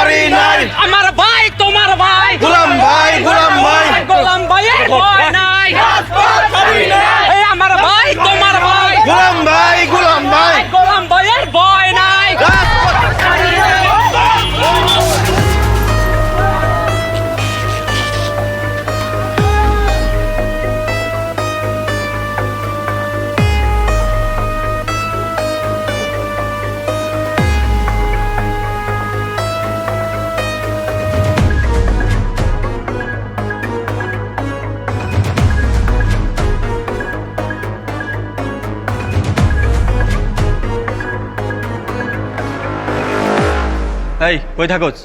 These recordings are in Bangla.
ছাড়ি নাই আমার ভাই তোমার ভাই গোলাম ভাই গোলাম ভাইয়ের ভয় নাই এই আমার ভাই তোমার ভাই গোলাম ভাই গোলাম ভাইয়ের ভয় নাই এই কই থাকোস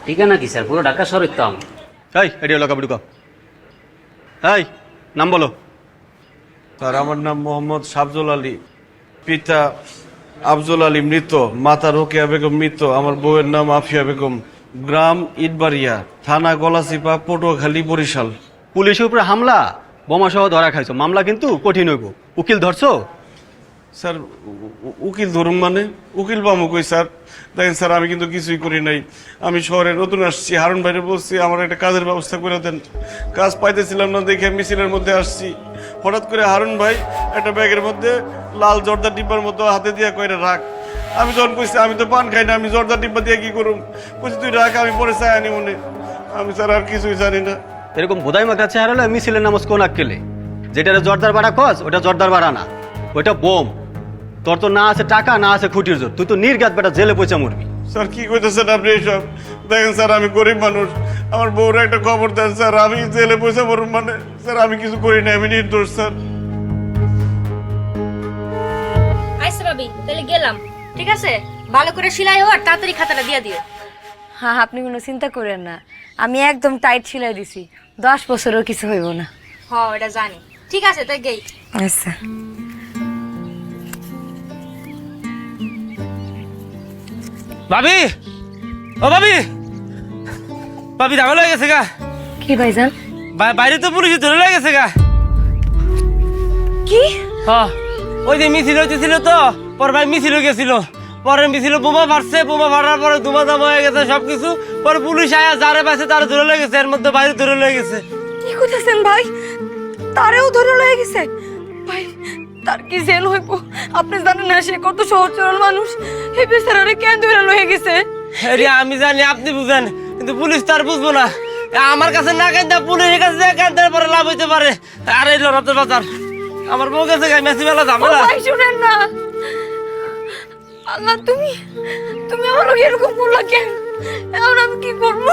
ঠিকানা কি স্যার পুরো ঢাকা শহরের তো আমি এই এডি হলো কাবুডু কপ এই নাম বলো স্যার আমার নাম মোহাম্মদ শাবজুল আলী, পিতা আফজল আলী মৃত, মাতা রোকেয়া বেগম মৃত, আমার বউয়ের নাম আফিয়া বেগম, গ্রাম ইটবাড়িয়া, থানা গলাচিপা, পটুয়াখালী, বরিশাল। পুলিশের উপরে হামলা বোমা সহ ধরা খাইছো, মামলা কিন্তু কঠিন হইব। উকিল ধরছো? স্যার উকিল ধরুন মানে উকিল বামু কই স্যার? দেখেন স্যার আমি কিন্তু কিছুই করি নাই, আমি শহরে নতুন আসছি, হারুন ভাইরে বলছি আমার একটা কাজের ব্যবস্থা করে দেন, কাজ পাইতেছিলাম না দেখে মিছিলের মধ্যে আসছি। হঠাৎ করে হারুন ভাই একটা ব্যাগের মধ্যে লাল জর্দা ডিব্বার মতো হাতে দিয়ে কইরে রাখ। আমি যখন কইছি আমি তো পান খাই না, আমি জর্দা ডিব্বা দিয়ে কি করুম, কইছি তুই রাখ আমি পরে চাই আনি মনে। আমি স্যার আর কিছুই জানি না। এরকম বোধাই মাথা চেহারা হলে মিছিলের নামাজ কোন আক্কেলে? যেটা জর্দার বাড়া কস ওটা জর্দার বাড়া না, ওইটা বোম। তোর তো না আছে টাকা না আছে খুঁটির জোর, তুই তো নির্গাত বেটা জেলে পয়সা মরবি। স্যার কি কইতেছেন আপনি এইসব? দেখেন স্যার আমি গরিব মানুষ, আমার বউরা একটা খবর দেন স্যার, আমি জেলে পয়সা মরুম মানে? স্যার আমি কিছু করি না, আমি নির্দোষ স্যার। আইসা ভাবি তাহলে গেলাম, ঠিক আছে? ভালো করে সেলাই হওয়ার তাড়াতাড়ি খাতাটা দিয়ে দিও। হ্যাঁ আপনি কোনো চিন্তা করেন না, আমি একদম টাইট সেলাই দিছি, 10 বছরও কিছু হইব না। হ এটা জানি, ঠিক আছে তাই গেই। আচ্ছা ভাবি, ও ভাবি, ভাবি ঝামেলা হয়ে গেছে গা। কি ভাইজান? বাইরে তো পুলিশ ধরে লেগে গেছে গা। কি? হ্যাঁ ওই যে মিছিল হইতেছিল তো, পরে ভাই মিছিল গেছিল, পরে মিছিল বোমা ফাটছে, বোমা ফাটার পরে ধুমাধাম হয়ে গেছে সবকিছু, পরে পুলিশ আয়া যারে পাইছে তারা ধরে লেগেছে, এর মধ্যে বাইরে ধরে লেগেছে। কি কইতাছেন ভাই? তারেও ধরে লয়ে গেছে? ভাই তার কি জেল হইব? আপনি জানেন না সে কত সহজ সরল মানুষ, এই বেচারারে কেন ধরে লয়ে গেছে? আরে আমি জানি আপনি বুঝেন, কিন্তু পুলিশ তার বুঝবো না। আমার কাছে না কেন পুলিশের কাছে কেন পরে লাভ হইতে পারে। আর এই লড়াতে বাজার আমার বউ গেছে গাই মেসি মেলা ও ঝামেলা। ভাই শুনেন না, আল্লাহ তুমি তুমি আমার এরকম করলা কেন? এখন আমি কি করবো?